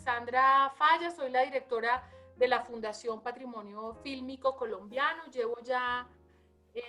Alexandra Falla, soy la directora de la Fundación Patrimonio Fílmico Colombiano. Llevo ya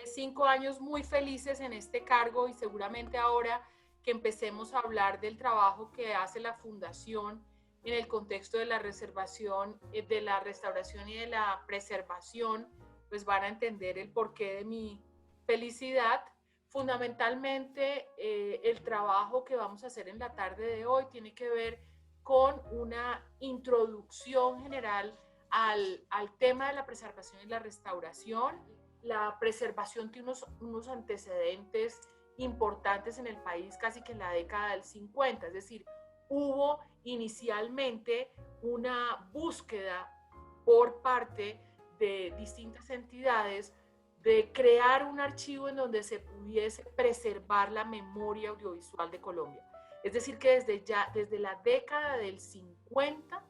5 años muy felices en este cargo y seguramente ahora que empecemos a hablar del trabajo que hace la Fundación en el contexto de la reservación, de la restauración y de la preservación, pues van a entender el porqué de mi felicidad. Fundamentalmente, el trabajo que vamos a hacer en la tarde de hoy tiene que ver con una introducción general al tema de la preservación y la restauración. La preservación tiene unos antecedentes importantes en el país casi que en la década del 50, es decir, hubo inicialmente una búsqueda por parte de distintas entidades de crear un archivo en donde se pudiese preservar la memoria audiovisual de Colombia. Es decir, que desde la década del 50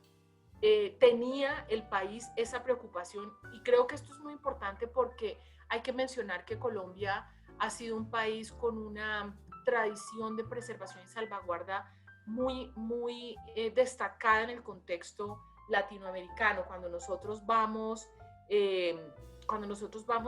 tenía el país esa preocupación, y creo que esto es muy importante porque hay que mencionar que Colombia ha sido un país con una tradición de preservación y salvaguarda muy destacada en el contexto latinoamericano. Cuando nosotros vamos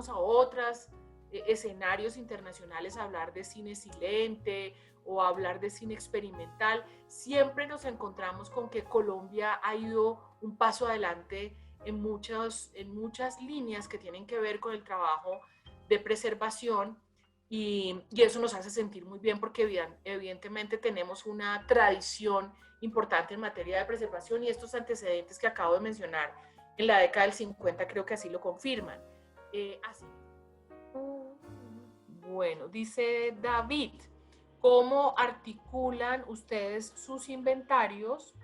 a otros escenarios internacionales a hablar de cine silente o a hablar de cine experimental, siempre nos encontramos con que Colombia ha ido un paso adelante en muchas líneas que tienen que ver con el trabajo de preservación, y eso nos hace sentir muy bien porque evidentemente tenemos una tradición importante en materia de preservación, y estos antecedentes que acabo de mencionar en la década del 50 creo que así lo confirman. Bueno, dice David, ¿cómo articulan ustedes sus inventarios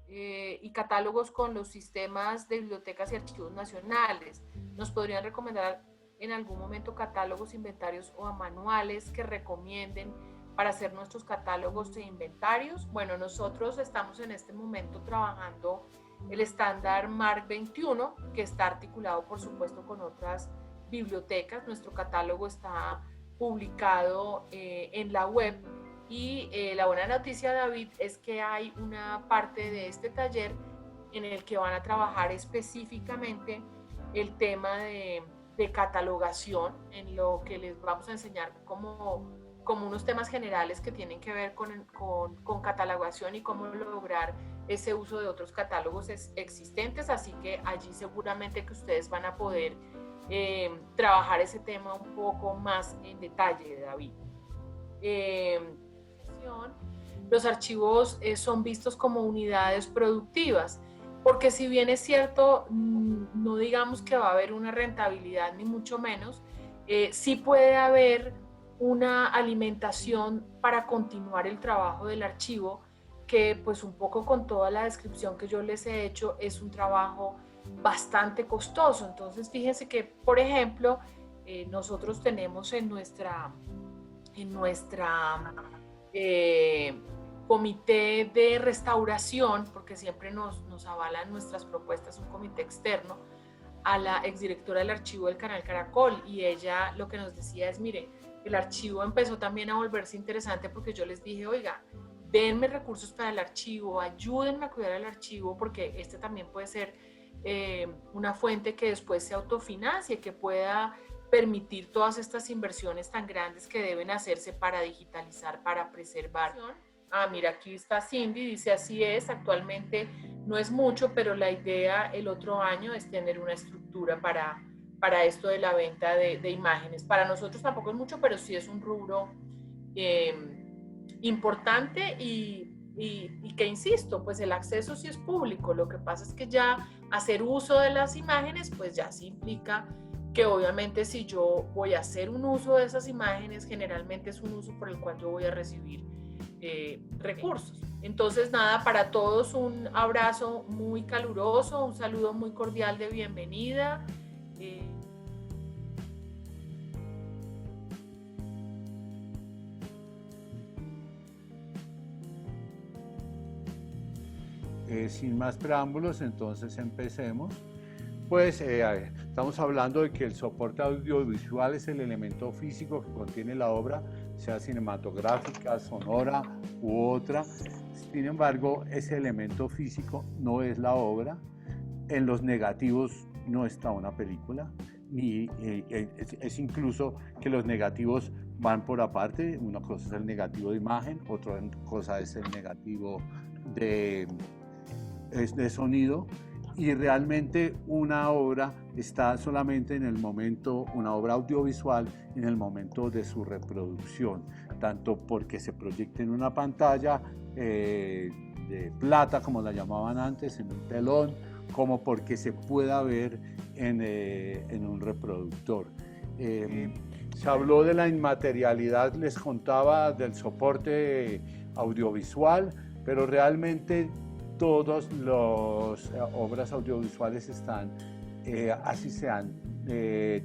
y catálogos con los sistemas de bibliotecas y archivos nacionales? ¿Nos podrían recomendar en algún momento catálogos, inventarios o manuales que recomienden para hacer nuestros catálogos e inventarios? Bueno, nosotros estamos en este momento trabajando el estándar MARC 21, que está articulado por supuesto con otras bibliotecas. Nuestro catálogo está publicado en la web, y la buena noticia, David, es que hay una parte de este taller en el que van a trabajar específicamente el tema de catalogación, en lo que les vamos a enseñar como unos temas generales que tienen que ver con catalogación y cómo lograr ese uso de otros catálogos existentes, así que allí seguramente que ustedes van a poder trabajar ese tema un poco más en detalle, David. Los archivos son vistos como unidades productivas, porque si bien es cierto, no digamos que va a haber una rentabilidad ni mucho menos, sí puede haber una alimentación para continuar el trabajo del archivo, que pues un poco con toda la descripción que yo les he hecho es un trabajo bastante costoso. Entonces fíjense que, por ejemplo, nosotros tenemos en nuestra comité de restauración, porque siempre nos avalan nuestras propuestas un comité externo, a la exdirectora del archivo del canal Caracol, y ella lo que nos decía es, mire, el archivo empezó también a volverse interesante porque yo les dije, oiga, denme recursos para el archivo, ayúdenme a cuidar el archivo, porque este también puede ser una fuente que después se autofinancie, que pueda permitir todas estas inversiones tan grandes que deben hacerse para digitalizar, para preservar. Mira, aquí está Cindy, dice, así es, actualmente no es mucho, pero la idea el otro año es tener una estructura para esto de la venta de imágenes. Para nosotros tampoco es mucho, pero sí es un rubro importante, y que, insisto, pues el acceso sí es público. Lo que pasa es que ya hacer uso de las imágenes, pues ya sí implica que obviamente si yo voy a hacer un uso de esas imágenes, generalmente es un uso por el cual yo voy a recibir recursos. Entonces nada, para todos un abrazo muy caluroso, un saludo muy cordial de bienvenida. Sin más preámbulos, entonces empecemos. Pues estamos hablando de que el soporte audiovisual es el elemento físico que contiene la obra, sea cinematográfica, sonora u otra, Sin embargo, ese elemento físico no es la obra. En los negativos no está una película, ni es incluso que los negativos van por aparte. Una cosa es el negativo de imagen, otra cosa es el negativo de sonido, y realmente una obra está solamente en el momento, una obra audiovisual, en el momento de su reproducción, tanto porque se proyecta en una pantalla de plata, como la llamaban antes, en un telón, como porque se pueda ver en un reproductor. Se habló de la inmaterialidad, les contaba del soporte audiovisual, pero realmente todas las obras audiovisuales están, así sean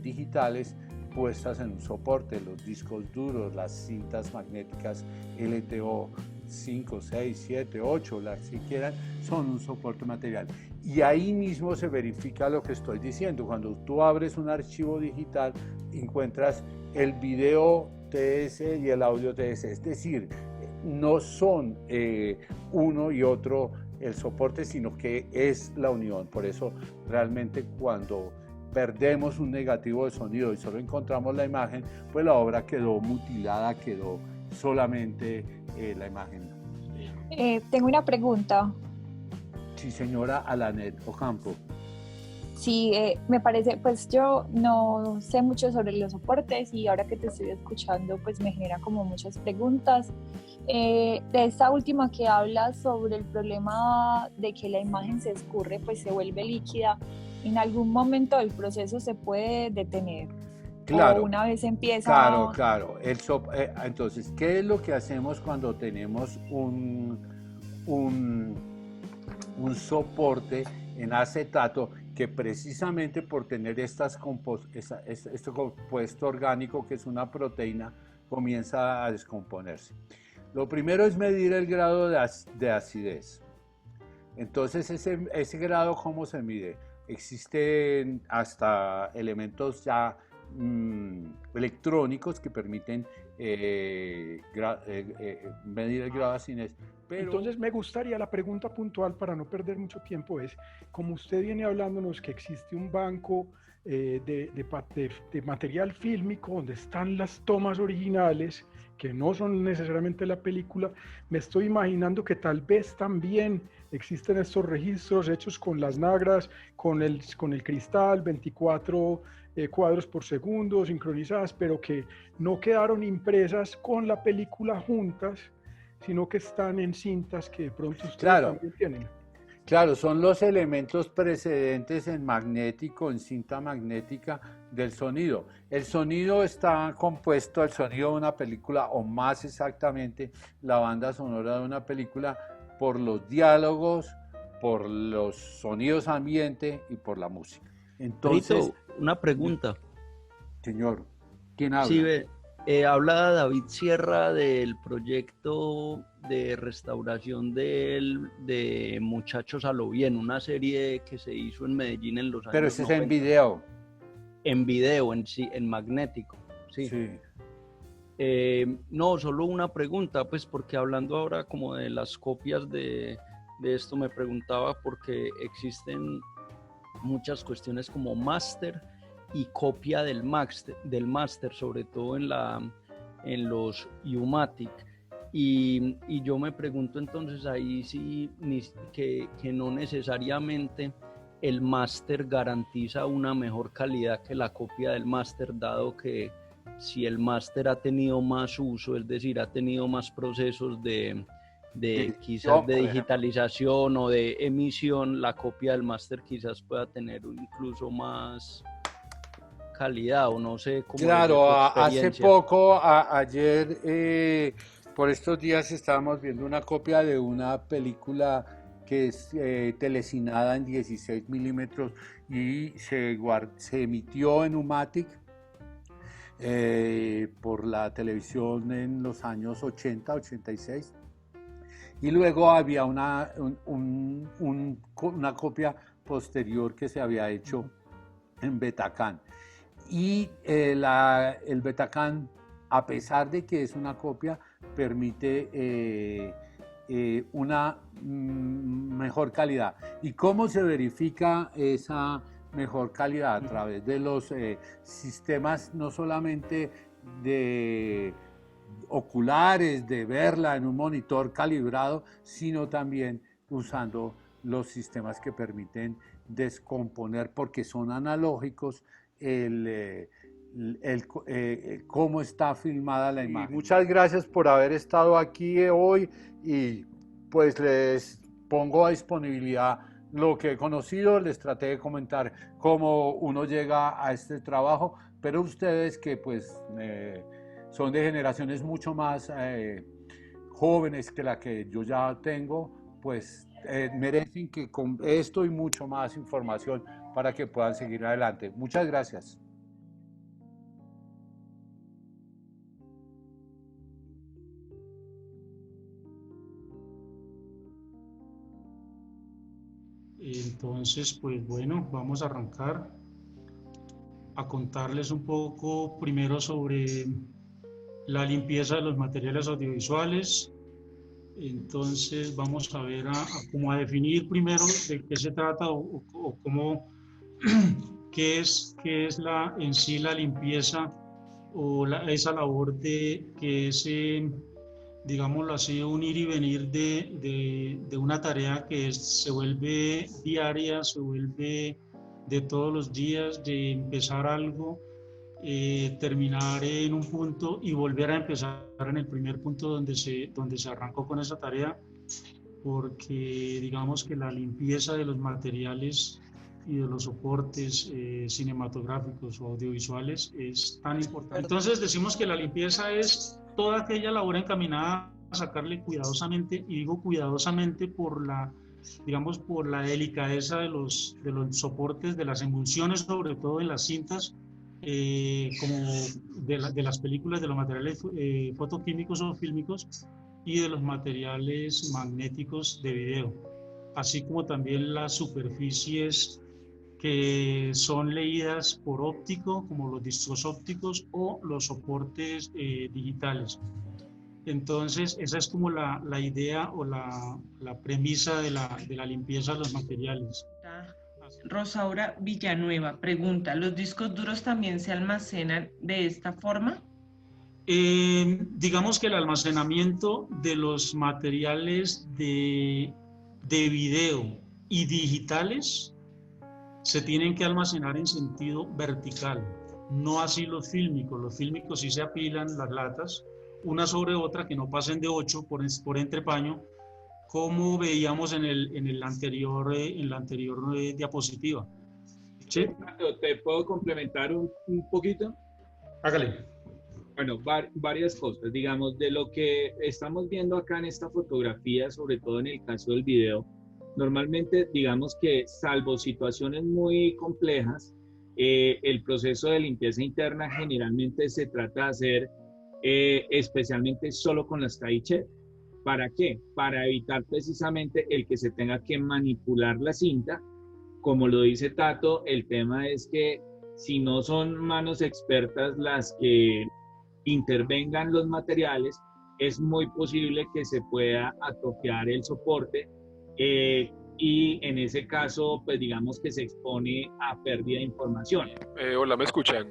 digitales, puestas en un soporte. Los discos duros, las cintas magnéticas LTO 5, 6, 7, 8, las que quieran, son un soporte material. Y ahí mismo se verifica lo que estoy diciendo. Cuando tú abres un archivo digital, encuentras el video TS y el audio TS. Es decir, no son uno y otro el soporte, sino que es la unión. Por eso realmente cuando perdemos un negativo de sonido y solo encontramos la imagen, pues la obra quedó mutilada, quedó solamente la imagen. Tengo una pregunta. Sí, señora Alanet Ocampo. Sí, me parece, pues yo no sé mucho sobre los soportes y ahora que te estoy escuchando, pues me generan como muchas preguntas. De esta última que hablas sobre el problema de que la imagen se escurre, pues se vuelve líquida, ¿en algún momento del proceso se puede detener? Claro. O una vez empieza... Claro. Entonces, ¿qué es lo que hacemos cuando tenemos un soporte en acetato que precisamente por tener este compuesto orgánico que es una proteína comienza a descomponerse? Lo primero es medir el grado de acidez. Entonces, ese grado, ¿cómo se mide? Existen hasta elementos ya electrónicos que permiten medir el grado de acidez. Pero... Entonces me gustaría, la pregunta puntual para no perder mucho tiempo es, como usted viene hablándonos que existe un banco de material fílmico donde están las tomas originales, que no son necesariamente la película, me estoy imaginando que tal vez también existen estos registros hechos con las nagras, con el cristal, 24 cuadros por segundo, sincronizadas, pero que no quedaron impresas con la película juntas, sino que están en cintas que de pronto ustedes también tienen. Claro, son los elementos precedentes en magnético, en cinta magnética del sonido. El sonido está compuesto, el sonido de una película, o más exactamente la banda sonora de una película, por los diálogos, por los sonidos ambiente y por la música. Entonces, Rito, una pregunta. Señor, ¿quién habla? Sí, habla David Sierra del proyecto de restauración de Muchachos a lo Bien, una serie que se hizo en Medellín en los años 90. Pero ese es en video. En video, en magnético, sí. No, solo una pregunta, pues porque hablando ahora como de las copias de esto, me preguntaba porque existen muchas cuestiones como máster y copia del máster, sobre todo en los U-matic. Y yo me pregunto entonces ahí sí que no necesariamente el máster garantiza una mejor calidad que la copia del máster, dado que si el máster ha tenido más uso, es decir, ha tenido más procesos de quizás de digitalización o de emisión, la copia del máster quizás pueda tener incluso más calidad, o no sé cómo. Claro, hace poco, ayer, por estos días estábamos viendo una copia de una película que es telecinada en 16 milímetros y se emitió en U-matic por la televisión en los años 80, 86. Y luego había una copia posterior que se había hecho en Betacam. Y el Betacam, a pesar de que es una copia, permite una mejor calidad. ¿Y cómo se verifica esa mejor calidad? A través de los sistemas, no solamente de oculares, de verla en un monitor calibrado, sino también usando los sistemas que permiten descomponer, porque son analógicos, cómo está filmada la imagen. Muchas gracias por haber estado aquí hoy y pues les pongo a disponibilidad lo que he conocido. Les traté de comentar cómo uno llega a este trabajo, pero ustedes que pues son de generaciones mucho más jóvenes que la que yo ya tengo, pues merecen que con esto y mucho más información para que puedan seguir adelante. Muchas gracias. Entonces, pues bueno, vamos a arrancar a contarles un poco primero sobre la limpieza de los materiales audiovisuales. Entonces vamos a ver cómo a definir primero de qué se trata o cómo, qué es en sí la limpieza o esa labor de que es, digámoslo así, un ir y venir de una tarea que se vuelve diaria, se vuelve de todos los días, de empezar algo, terminar en un punto y volver a empezar en el primer punto donde se arrancó con esa tarea, porque digamos que la limpieza de los materiales y de los soportes cinematográficos o audiovisuales es tan importante. Entonces decimos que la limpieza es toda aquella labor encaminada a sacarle cuidadosamente, y digo cuidadosamente por la delicadeza de los soportes, de las emulsiones, sobre todo en las cintas, como de las películas, de los materiales fotoquímicos o fílmicos y de los materiales magnéticos de video, así como también las superficies que son leídas por óptico, como los discos ópticos o los soportes digitales. Entonces, esa es como la idea o la premisa de la limpieza de los materiales. Rosaura Villanueva pregunta, ¿los discos duros también se almacenan de esta forma? Digamos que el almacenamiento de los materiales de video y digitales se tienen que almacenar en sentido vertical, no así los fílmicos. Los fílmicos sí se apilan las latas, una sobre otra, que no pasen de 8 por entrepaño, como veíamos en la anterior diapositiva. ¿Sí? ¿Te puedo complementar un poquito? Hágale. Bueno, varias cosas. Digamos, de lo que estamos viendo acá en esta fotografía, sobre todo en el caso del video, normalmente, digamos que salvo situaciones muy complejas, el proceso de limpieza interna generalmente se trata de hacer especialmente solo con las TAICHER. ¿Para qué? Para evitar precisamente el que se tenga que manipular la cinta. Como lo dice Tato, el tema es que si no son manos expertas las que intervengan los materiales, es muy posible que se pueda atrofiar el soporte y en ese caso, pues digamos que se expone a pérdida de información. Hola, ¿me escuchan?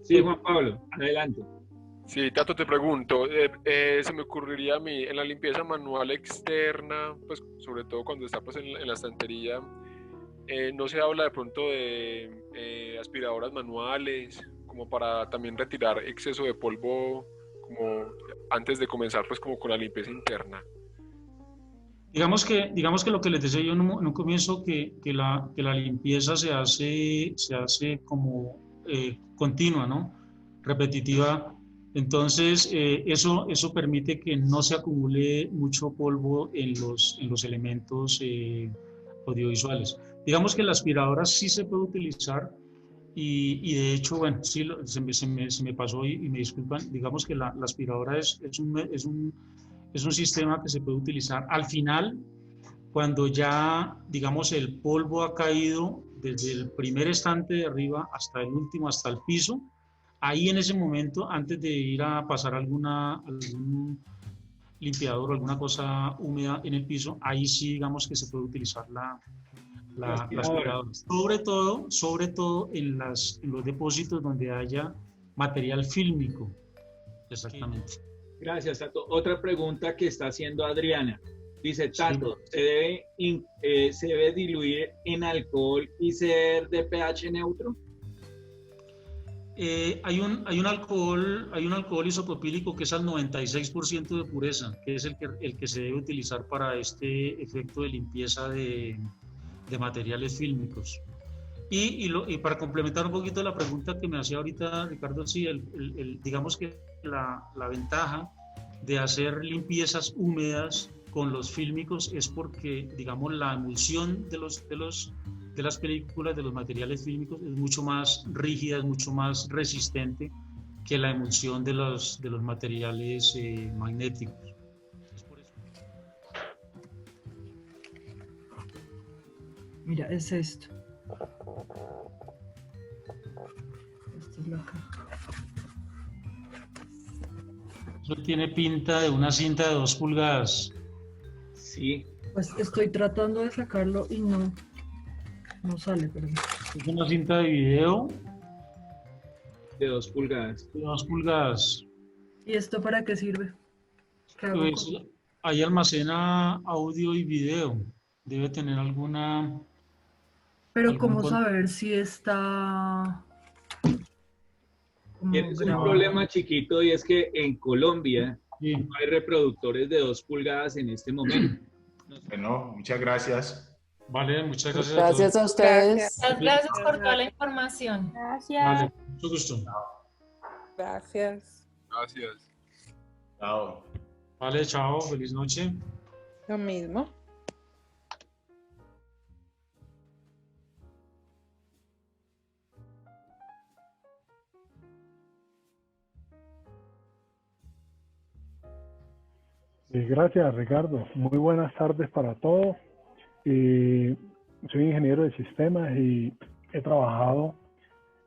Sí, Juan Pablo, adelante. Sí, Tato, te pregunto, se me ocurriría a mí, en la limpieza manual externa, pues sobre todo cuando está pues, en la estantería, ¿no se habla de pronto de aspiradoras manuales, como para también retirar exceso de polvo, como antes de comenzar pues como con la limpieza interna? Digamos que lo que les decía yo en un comienzo, que la limpieza se hace como continua, ¿no? Repetitiva. Entonces, eso permite que no se acumule mucho polvo en los elementos audiovisuales. Digamos que la aspiradora sí se puede utilizar y de hecho, bueno, sí, se me pasó y me disculpan, digamos que la aspiradora es un sistema que se puede utilizar al final, cuando ya, digamos, el polvo ha caído desde el primer estante de arriba hasta el último, hasta el piso. Ahí en ese momento, antes de ir a pasar algún limpiador o alguna cosa húmeda en el piso, ahí sí digamos que se puede utilizar la aspiradora. Sobre todo en los depósitos donde haya material fílmico. Exactamente. Gracias, Tato. Otra pregunta que está haciendo Adriana. Dice, Tato, ¿se debe diluir en alcohol y ser de pH neutro? Hay un alcohol isopropílico que es al 96% de pureza, que es el que se debe utilizar para este efecto de limpieza de materiales fílmicos. Y para complementar un poquito la pregunta que me hacía ahorita Ricardo, sí, digamos que la ventaja de hacer limpiezas húmedas con los fílmicos es porque, digamos, la emulsión de las películas, de los materiales fílmicos, es mucho más rígida, es mucho más resistente que la emulsión de los materiales magnéticos. Mira, es esto. Esta es la caja. Eso tiene pinta de una cinta de 2 pulgadas. Sí. Pues estoy tratando de sacarlo y no sale, perdón. Es una cinta de video. De 2 pulgadas. De 2 pulgadas. ¿Y esto para qué sirve? ¿Qué hago Pues, ahí almacena audio y video. Debe tener alguna... Pero ¿cómo saber si está... Tienes un problema chiquito y es que en Colombia no hay reproductores de 2 pulgadas en este momento. Bueno, muchas gracias. Vale, muchas gracias. Gracias a ustedes. Muchas gracias por toda la información. Gracias. Vale, mucho gusto. Gracias. Gracias. Chao. Vale, chao, feliz noche. Lo mismo. Gracias, Ricardo. Muy buenas tardes para todos. Soy ingeniero de sistemas y he trabajado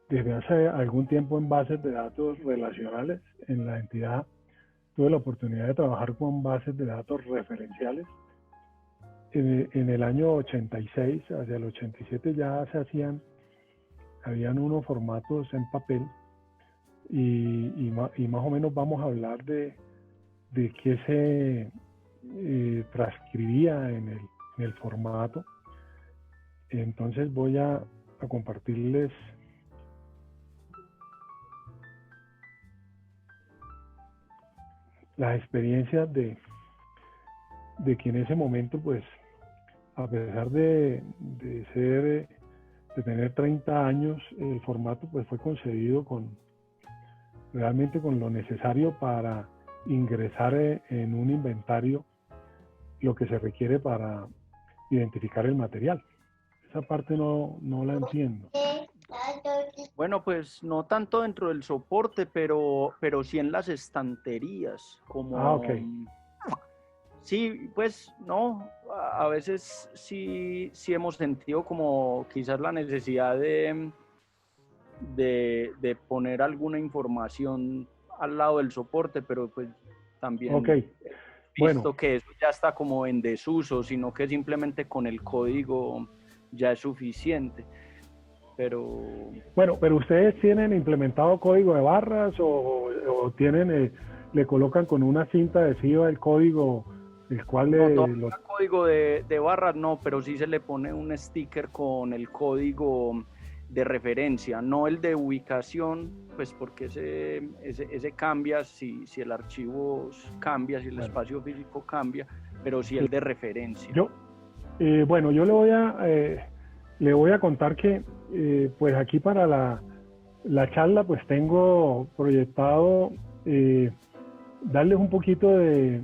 desde hace algún tiempo en bases de datos relacionales en la entidad. Tuve la oportunidad de trabajar con bases de datos referenciales. En el año 86, hacia el 87 ya habían unos formatos en papel y más o menos vamos a hablar de qué se transcribía en el formato. Entonces voy a compartirles las experiencias de que en ese momento, pues, a pesar de tener 30 años, el formato pues fue concebido realmente con lo necesario para ingresar en un inventario lo que se requiere para identificar el material. Esa parte no la entiendo. Bueno, pues no tanto dentro del soporte, pero sí en las estanterías, como... ok. Sí, pues no, a veces sí hemos sentido como quizás la necesidad de poner alguna información al lado del soporte, pero pues también visto que eso ya está como en desuso, sino que simplemente con el código ya es suficiente. Pero ustedes tienen implementado código de barras o tienen, le colocan con una cinta adhesiva el código, el cual el código de barras no, pero sí se le pone un sticker con el código de referencia, no el de ubicación, pues porque ese cambia si el archivo cambia, si el espacio físico cambia, pero sí el de referencia. Yo le voy a contar que pues aquí para la charla pues tengo proyectado darles un poquito de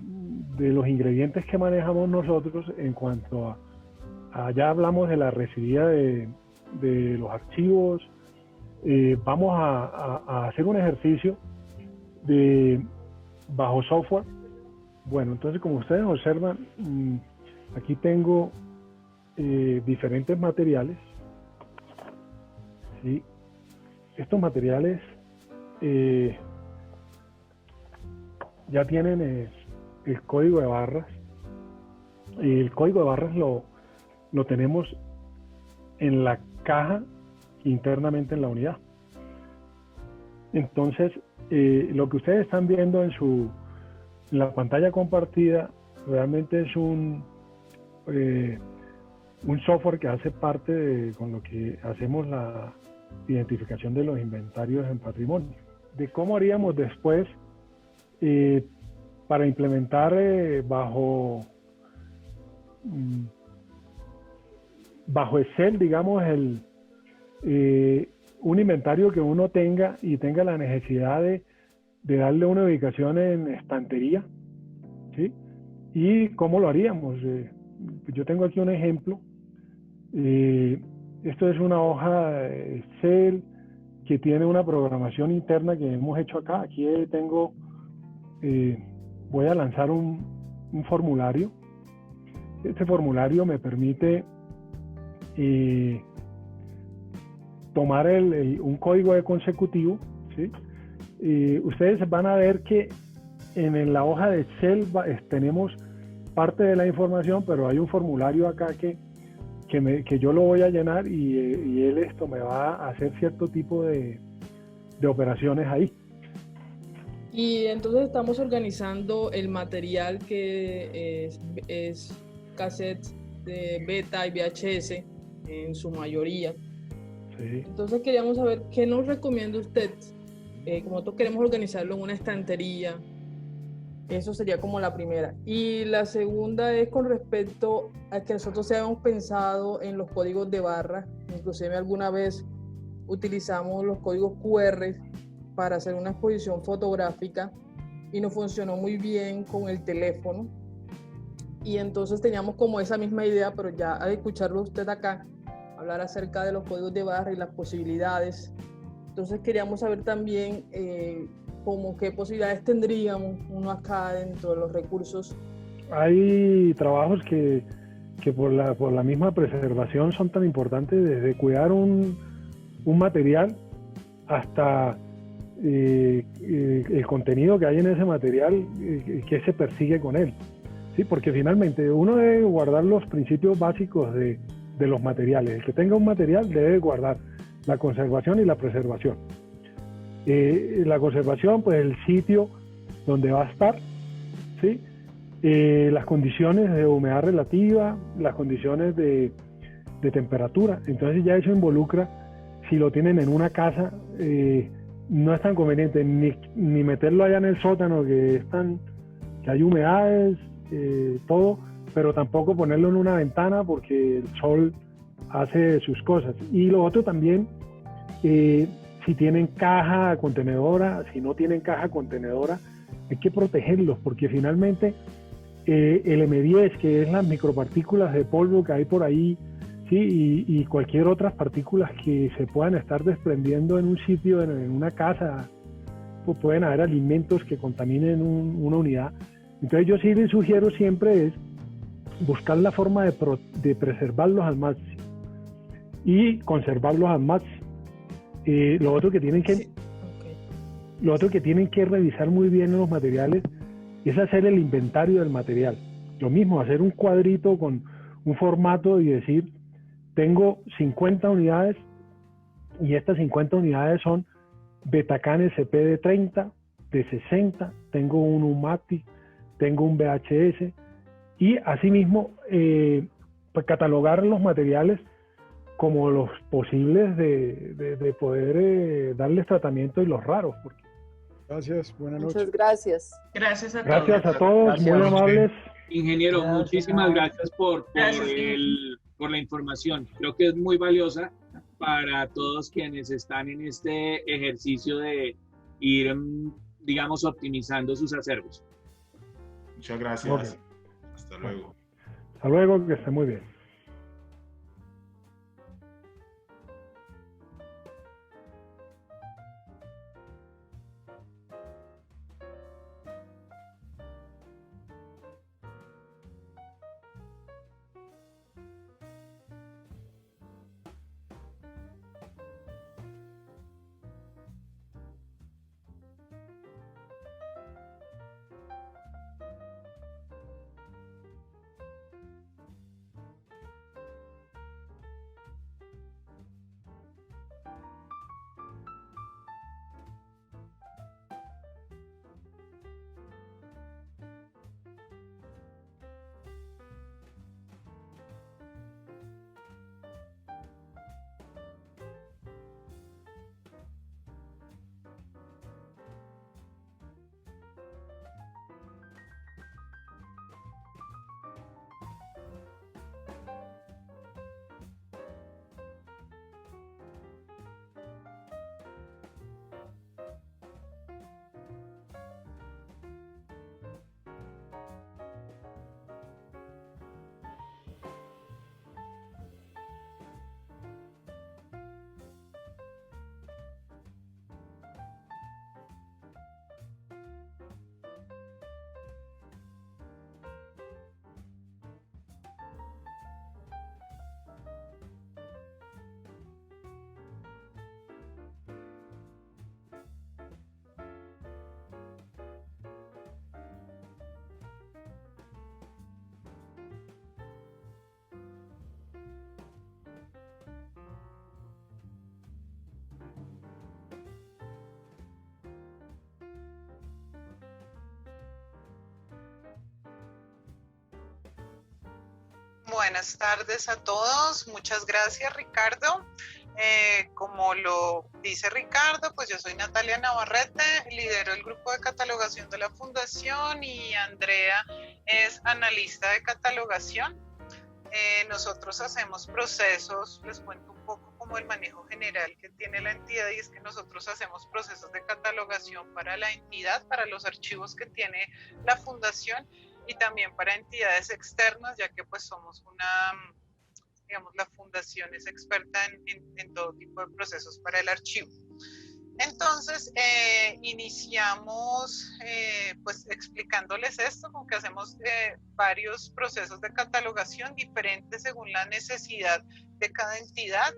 los ingredientes que manejamos nosotros en cuanto a ya hablamos de la recibida de los archivos. Vamos a hacer un ejercicio bajo software. Bueno, entonces como ustedes observan, aquí tengo diferentes materiales. ¿Sí? Estos materiales ya tienen el código de barras. Y el código de barras lo tenemos en la caja internamente en la unidad. Entonces, lo que ustedes están viendo en la pantalla compartida realmente es un software que hace parte con lo que hacemos la identificación de los inventarios en patrimonio. De cómo haríamos después para implementar bajo Excel, digamos, un inventario que uno tenga y tenga la necesidad de darle una ubicación en estantería, ¿sí? ¿Y cómo lo haríamos? Yo tengo aquí un ejemplo. Esto es una hoja Excel que tiene una programación interna que hemos hecho acá. Aquí tengo, voy a lanzar un formulario. Este formulario me permite tomar un código de consecutivo, ¿sí? Ustedes van a ver que en la hoja de Excel tenemos parte de la información, pero hay un formulario acá que yo lo voy a llenar y él me va a hacer cierto tipo de operaciones ahí. Y entonces estamos organizando el material que es cassette de beta y VHS en su mayoría. Sí. Entonces queríamos saber qué nos recomienda usted. Como nosotros queremos organizarlo en una estantería, eso sería como la primera. Y la segunda es con respecto a que nosotros habíamos pensado en los códigos de barra. Inclusive alguna vez utilizamos los códigos QR para hacer una exposición fotográfica y nos funcionó muy bien con el teléfono. Y entonces teníamos como esa misma idea, pero ya al escucharlo usted acá, hablar acerca de los códigos de barra y las posibilidades. Entonces queríamos saber también como qué posibilidades tendríamos uno acá dentro de los recursos. Hay trabajos que por la misma preservación son tan importantes, desde cuidar un material hasta el contenido que hay en ese material, que se persigue con él. Sí, porque finalmente uno debe guardar los principios básicos de los materiales. El que tenga un material debe guardar la conservación y la preservación. La conservación, pues el sitio donde va a estar, ¿sí? Las condiciones de humedad relativa, las condiciones de temperatura. Entonces ya eso involucra, si lo tienen en una casa, no es tan conveniente ni meterlo allá en el sótano, que hay humedades, todo, pero tampoco ponerlo en una ventana porque el sol hace sus cosas. Y lo otro también, si tienen caja contenedora, si no tienen caja contenedora, hay que protegerlos porque finalmente el M10, que es las micropartículas de polvo que hay por ahí, ¿sí? y cualquier otras partículas que se puedan estar desprendiendo en un sitio, en una casa, pues pueden haber alimentos que contaminen una unidad. Entonces yo sí les sugiero siempre es buscar la forma de preservarlos al máximo y conservarlos al máximo. Lo otro que tienen que revisar muy bien en los materiales es hacer el inventario del material. Lo mismo, hacer un cuadrito con un formato y decir, tengo 50 unidades y estas 50 unidades son Betacam SP de 30, de 60, tengo un UMATI, tengo un VHS y asimismo pues catalogar los materiales como los posibles de poder darles tratamiento y los raros. Gracias, buenas noches. Muchas gracias. Gracias a todos. Gracias a todos, Gracias. muy amables. Ingeniero, Gracias. muchísimas gracias por Gracias. por la información. Creo que es muy valiosa para todos quienes están en este ejercicio de ir, digamos, optimizando sus acervos. Muchas gracias. Ok. Hasta luego. Hasta luego, que esté muy bien. Buenas tardes a todos. Muchas gracias, Ricardo. Como lo dice Ricardo, pues yo soy Natalia Navarrete, lidero el grupo de catalogación de la Fundación y Andrea es analista de catalogación. Nosotros hacemos procesos, les cuento un poco como el manejo general que tiene la entidad, y es que nosotros hacemos procesos de catalogación para la entidad, para los archivos que tiene la Fundación y también para entidades externas, ya que pues somos digamos, la Fundación es experta en todo tipo de procesos para el archivo. Entonces, iniciamos pues explicándoles esto, como que hacemos varios procesos de catalogación diferentes según la necesidad de cada entidad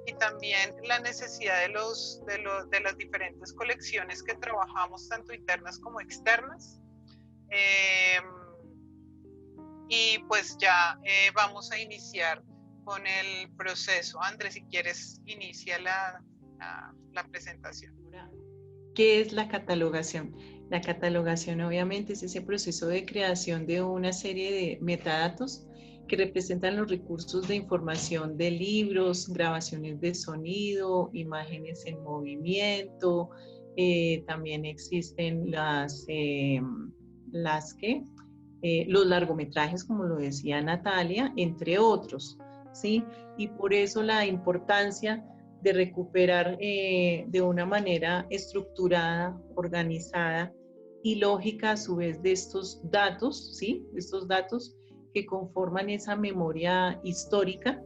y también la necesidad de las diferentes colecciones que trabajamos, tanto internas como externas. Y pues ya vamos a iniciar con el proceso. Andrés, si quieres, inicia la presentación. ¿Qué es la catalogación? La catalogación obviamente es ese proceso de creación de una serie de metadatos que representan los recursos de información de libros, grabaciones de sonido, imágenes en movimiento, también existen los largometrajes, como lo decía Natalia, entre otros, ¿sí? Y por eso la importancia de recuperar de una manera estructurada, organizada y lógica a su vez de estos datos, ¿sí? De estos datos que conforman esa memoria histórica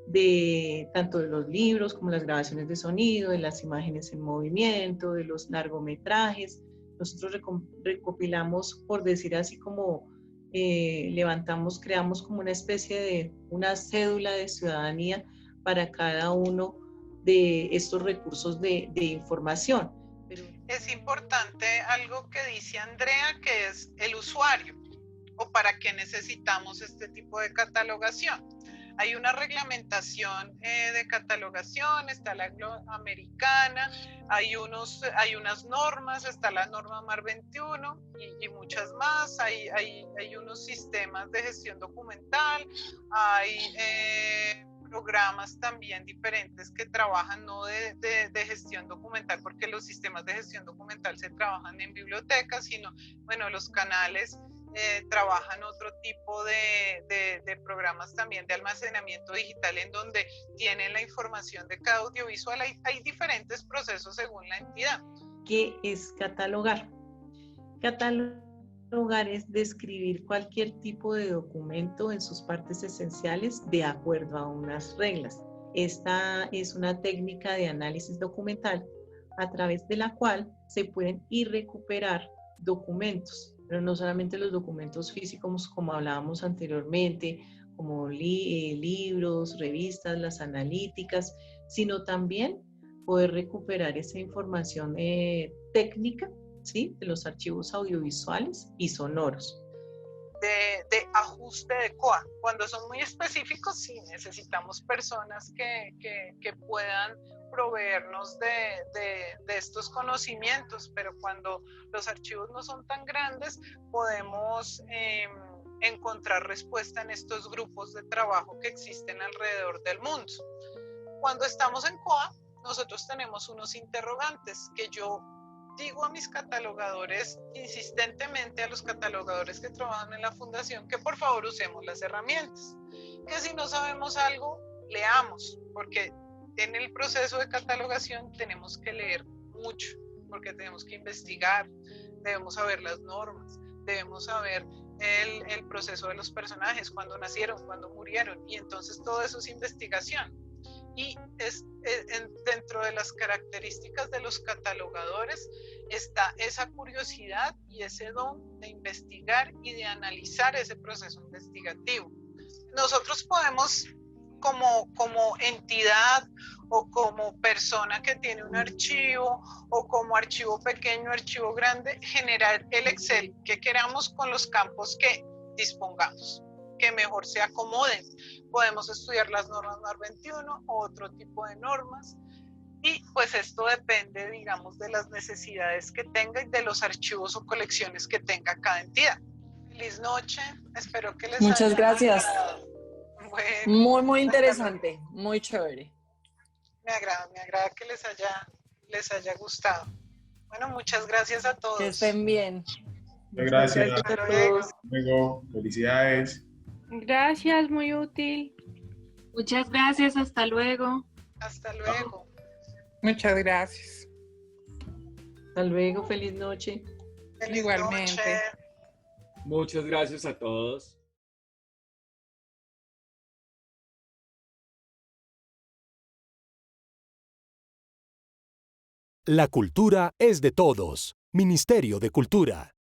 de tanto de los libros como las grabaciones de sonido, de las imágenes en movimiento, de los largometrajes. Nosotros recopilamos, por decir así, como creamos como una especie de una cédula de ciudadanía para cada uno de estos recursos de información. Es importante algo que dice Andrea, que es el usuario, o para qué necesitamos este tipo de catalogación. Hay una reglamentación de catalogación, está la angloamericana, hay unas normas, está la norma MAR 21 y muchas más, hay unos sistemas de gestión documental, hay programas también diferentes que trabajan no de gestión documental, porque los sistemas de gestión documental se trabajan en bibliotecas, sino, bueno, los canales trabajan otro tipo de programas también de almacenamiento digital en donde tienen la información de cada audiovisual. Hay diferentes procesos según la entidad. ¿Qué es catalogar? Catalogar es describir cualquier tipo de documento en sus partes esenciales de acuerdo a unas reglas. Esta es una técnica de análisis documental a través de la cual se pueden ir recuperar documentos, pero no solamente los documentos físicos como hablábamos anteriormente, como libros, revistas, las analíticas, sino también poder recuperar esa información técnica, ¿sí? De los archivos audiovisuales y sonoros. De ajuste de COA. Cuando son muy específicos, sí, necesitamos personas que puedan proveernos de estos conocimientos, pero cuando los archivos no son tan grandes, podemos encontrar respuesta en estos grupos de trabajo que existen alrededor del mundo. Cuando estamos en COA, nosotros tenemos unos interrogantes que yo digo a mis catalogadores, insistentemente a los catalogadores que trabajan en la fundación, que por favor usemos las herramientas, que si no sabemos algo, leamos, porque en el proceso de catalogación tenemos que leer mucho, porque tenemos que investigar, debemos saber las normas, debemos saber el proceso de los personajes, cuándo nacieron, cuándo murieron, y entonces todo eso es investigación. Y dentro de las características de los catalogadores está esa curiosidad y ese don de investigar y de analizar ese proceso investigativo. Nosotros podemos, como entidad o como persona que tiene un archivo o como archivo pequeño, archivo grande, generar el Excel que queramos con los campos que dispongamos, que mejor se acomoden. Podemos estudiar las normas MAR 21 o otro tipo de normas, y pues esto depende, digamos, de las necesidades que tenga y de los archivos o colecciones que tenga cada entidad. Feliz noche, espero que les Muchas haya gracias. gustado. Bueno, Muy, muy interesante, muy chévere. me agrada que les haya gustado. Bueno, muchas gracias a todos. Que estén bien. Gracias. Hasta luego. Luego, felicidades. Gracias, muy útil. Muchas gracias, hasta luego. Hasta luego. Muchas gracias. Hasta luego, feliz noche. Feliz Igualmente. noche. Muchas gracias a todos. La cultura es de todos. Ministerio de Cultura.